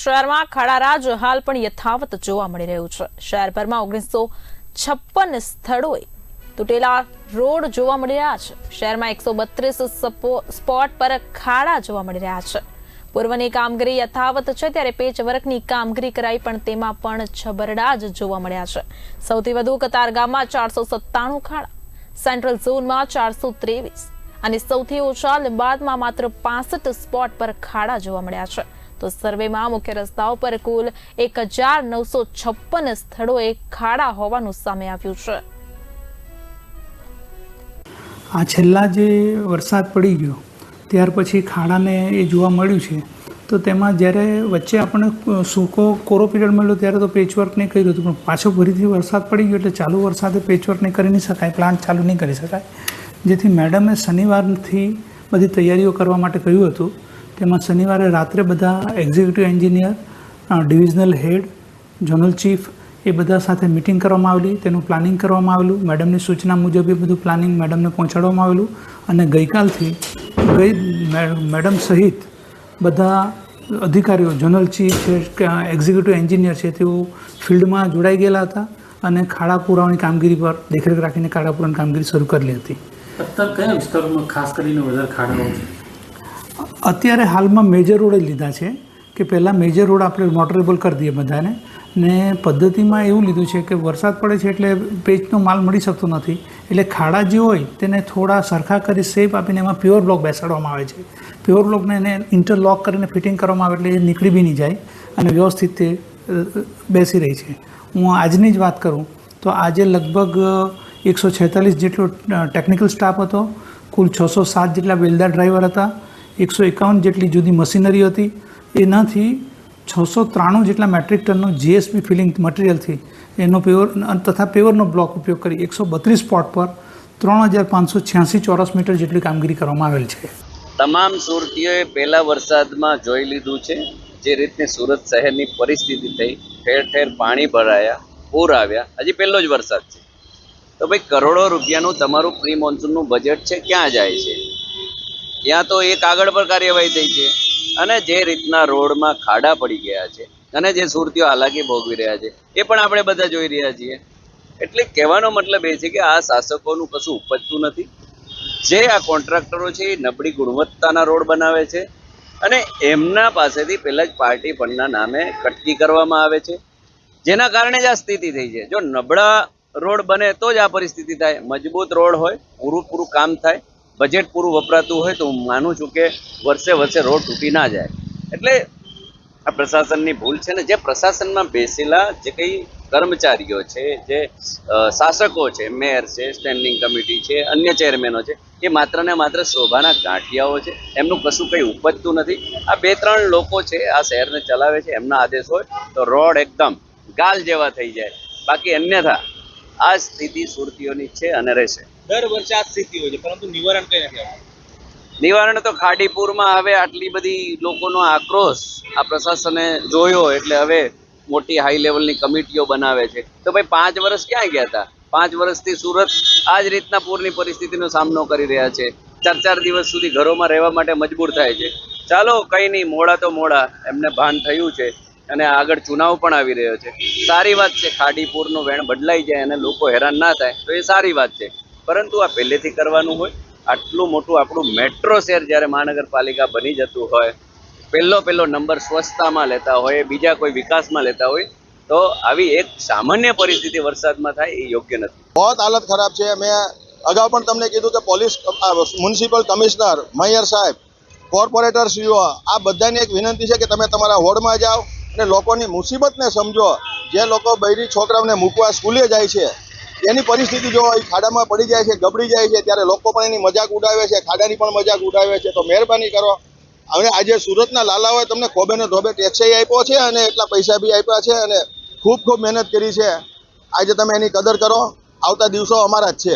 શહેરમાં ખાડારાજ હાલ પણ યથાવત જોવા મળી રહ્યું છે। શહેરભરમાં 1956 સ્થળોએ તૂટેલા રોડ જોવા મળી રહ્યા છે। શહેરમાં 132 સ્પોટ પર ખાડા જોવા મળી રહ્યા છે। પૂર્વની કામગીરી યથાવત છે ત્યારે પેચવર્કની કામગીરી કરાઈ પણ તેમાં પણ છબરડા જ જોવા મળ્યા છે। સૌથી વધુ કતારગામમાં 497 ખાડા, સેન્ટ્રલ ઝોનમાં 423 અને સૌથી ઓછા લીંબાદમાં માત્ર 65 સ્પોટ પર ખાડા જોવા મળ્યા છે। તો સર્વેમાં મુખ્ય રસ્તાઓ પર કુલ 1956 સ્થળોએ ખાડા હોવાનું સામે આવ્યું છે। આ છેલ્લા જે વરસાદ પડી ગયો ત્યાર પછી ખાડાને એ જોવા મળ્યું છે। તો તેમાં જ્યારે વચ્ચે આપણને સૂકો કોરો પીરિયડ મળ્યો ત્યારે તો પેચવર્ક નહીં કર્યું હતું, પણ પાછો ફરીથી વરસાદ પડી ગયો એટલે ચાલુ વરસાદે પેચવર્ક નહીં કરી નહીં શકાય, પ્લાન્ટ ચાલુ નહીં કરી શકાય। જેથી મેડમે શનિવારથી બધી તૈયારીઓ કરવા માટે કહ્યું હતું। તેમાં શનિવારે રાત્રે બધા એક્ઝિક્યુટિવ એન્જિનિયર, ડિવિઝનલ હેડ, ઝોનલ ચીફ એ બધા સાથે મિટિંગ કરવામાં આવેલી, તેનું પ્લાનિંગ કરવામાં આવેલું। મેડમની સૂચના મુજબ એ બધું પ્લાનિંગ મેડમને પહોંચાડવામાં આવેલું અને ગઈકાલથી મેડમ સહિત બધા અધિકારીઓ, ઝોનલ ચીફ છે, એક્ઝિક્યુટિવ એન્જિનિયર છે, તેઓ ફિલ્ડમાં જોડાઈ ગયેલા હતા અને ખાડા પુરાવાની કામગીરી પર દેખરેખ રાખીને ખાડા પુરાવાની કામગીરી શરૂ કરેલી હતી। અત્યારે કયા વિસ્તારોમાં ખાસ કરીને વધારે ખાડા છે? અત્યારે હાલમાં મેજર રોડ જ લીધા છે કે પહેલાં મેજર રોડ આપણે નોટરેબલ કરી દઈએ બધાને, ને પદ્ધતિમાં એવું લીધું છે કે વરસાદ પડે છે એટલે પેચનો માલ મળી શકતો નથી, એટલે ખાડા જે હોય તેને થોડા સરખા કરી શેપ આપીને એમાં પ્યોર બ્લોક બેસાડવામાં આવે છે। પ્યોર બ્લોકને એને ઇન્ટરલોક કરીને ફિટિંગ કરવામાં આવે એટલે એ નીકળી બી નહીં જાય અને વ્યવસ્થિત તે બેસી રહી છે। હું આજની જ વાત કરું તો આજે લગભગ 146 જેટલો ટેકનિકલ સ્ટાફ હતો, કુલ 607 જેટલા વેલદાર ડ્રાઈવર હતા, 151 જેટલી જુદી મશીનરી હતી, એનાથી 693 જેટલા મેટ્રિક ટનનો જીએસબી ફિલિંગ મટીરિયલથી એનો પ્યોર તથા પ્યોરનો બ્લોક ઉપયોગ કરી 132 સ્પોટ પર 3586 ચોરસ મીટર જેટલી કામગીરી કરવામાં આવેલ છે। તમામ સુરતીઓએ પહેલા વરસાદમાં જોઈ લીધું છે જે રીતની સુરત શહેરની પરિસ્થિતિ થઈ, ઠેર ઠેર પાણી ભરાયા, પૂર આવ્યા। હજી પહેલો જ વરસાદ છે તો ભાઈ કરોડો રૂપિયાનું તમારું પ્રી મોન્સૂનનું બજેટ છે, ક્યાં જાય છે? ત્યાં તો એ કાગળ પર કાર્યવાહી થઈ છે અને જે રીતના રોડમાં ખાડા પડી ગયા છે અને જે સુરતીઓ હાલાકી ભોગવી રહ્યા છે એ પણ આપણે બધા જોઈ રહ્યા છીએ। એટલે કહેવાનો મતલબ એ છે કે આ શાસકોનું કશું ઉપજતું નથી। જે આ કોન્ટ્રાક્ટરો છે એ નબળી ગુણવત્તાના રોડ બનાવે છે અને એમના પાસેથી પહેલાં જ પાર્ટી ફંડના નામે કટકી કરવામાં આવે છે, જેના કારણે જ આ સ્થિતિ થઈ છે। જો નબળા રોડ બને તો જ આ પરિસ્થિતિ થાય, મજબૂત રોડ હોય, પૂરું કામ થાય, બજેટ પૂરું વપરાતું હોય તો હું માનું છું કે વર્ષે રોડ તૂટી ના જાય। એટલે આ પ્રશાસનની ભૂલ છે ને જે પ્રશાસનમાં બેસેલા જે કંઈ કર્મચારીઓ છે, જે શાસકો છે, મેયર છે, સ્ટેન્ડિંગ કમિટી છે, અન્ય ચેરમેનો છે, એ માત્ર ને માત્ર શોભાના ગાંઠિયાઓ છે, એમનું કશું કંઈ ઉપજતું નથી। આ 2-3 લોકો છે આ શહેરને ચલાવે છે, એમના આદેશ હોય તો રોડ એકદમ ગાલ જેવા થઈ જાય, બાકી અન્યથા આ સ્થિતિ સુરતીઓની છે અને રહેશે। દર વર્ષે આ સ્થિતિ હોય છે પરંતુ નિવારણ કઈ નથી આવતું। નિવારણ તો ખાડીપુરમાં હવે આટલી બધી લોકોનો આક્રોશ આ પ્રશાસને જોયો એટલે હવે મોટી હાઈ લેવલની કમિટીઓ બનાવે છે। તો ભાઈ 5 વર્ષ ક્યાં ગયા હતા? 5 વર્ષથી સુરત આ જ રીતના પૂરની પરિસ્થિતિનો સામનો કરી રહ્યા છે, 4 દિવસ સુધી ઘરોમાં રહેવા માટે મજબૂર થાય છે। ચાલો કંઈ નહીં, મોડા તો મોડા એમને ભાન થયું છે અને આગળ ચુનાવ પણ આવી રહ્યો છે, સારી વાત છે। ખાડીપુરનું વેણ બદલાઈ જાય અને લોકો હેરાન ના થાય તો એ સારી વાત છે, પરંતુ આ પહેલેથી કરવાનું હોય। આટલું મોટું આપણું મેટ્રો શહેર જ્યારે મહાનગરપાલિકા બની જતું હોય, પહેલો નંબર સ્વચ્છતામાં લેતા હોય, બીજા કોઈ વિકાસમાં લેતા હોય, તો આવી એક સામાન્ય પરિસ્થિતિ વરસાદમાં થાય એ યોગ્ય નથી। બહુ હાલત ખરાબ છે। મેં અગાઉ પણ તમને કીધું કે પોલીસ, મ્યુનિસિપલ કમિશનર, મેયર સાહેબ, કોર્પોરેટર સીઓ, આ બધાની એક વિનંતી છે કે તમે તમારા વોર્ડમાં જાઓ અને લોકોની મુસીબતને સમજો। જે લોકો બૈરી છોકરાઓને મૂકવા સ્કૂલે જાય છે એની પરિસ્થિતિ જો ખાડામાં પડી જાય છે, ગબડી જાય છે, ત્યારે લોકો પણ એની મજાક ઉડાવે છે, ખાડાની પણ મજાક ઉડાવે છે। તો મહેરબાની કરો, હવે આજે સુરતના લાલાઓએ તમને ખોબે ને ધોબે ટેક્સ આપ્યો છે અને એટલા પૈસા બી આપ્યા છે અને ખૂબ મહેનત કરી છે। આજે તમે એની કદર કરો, આવતા દિવસો અમારા જ છે।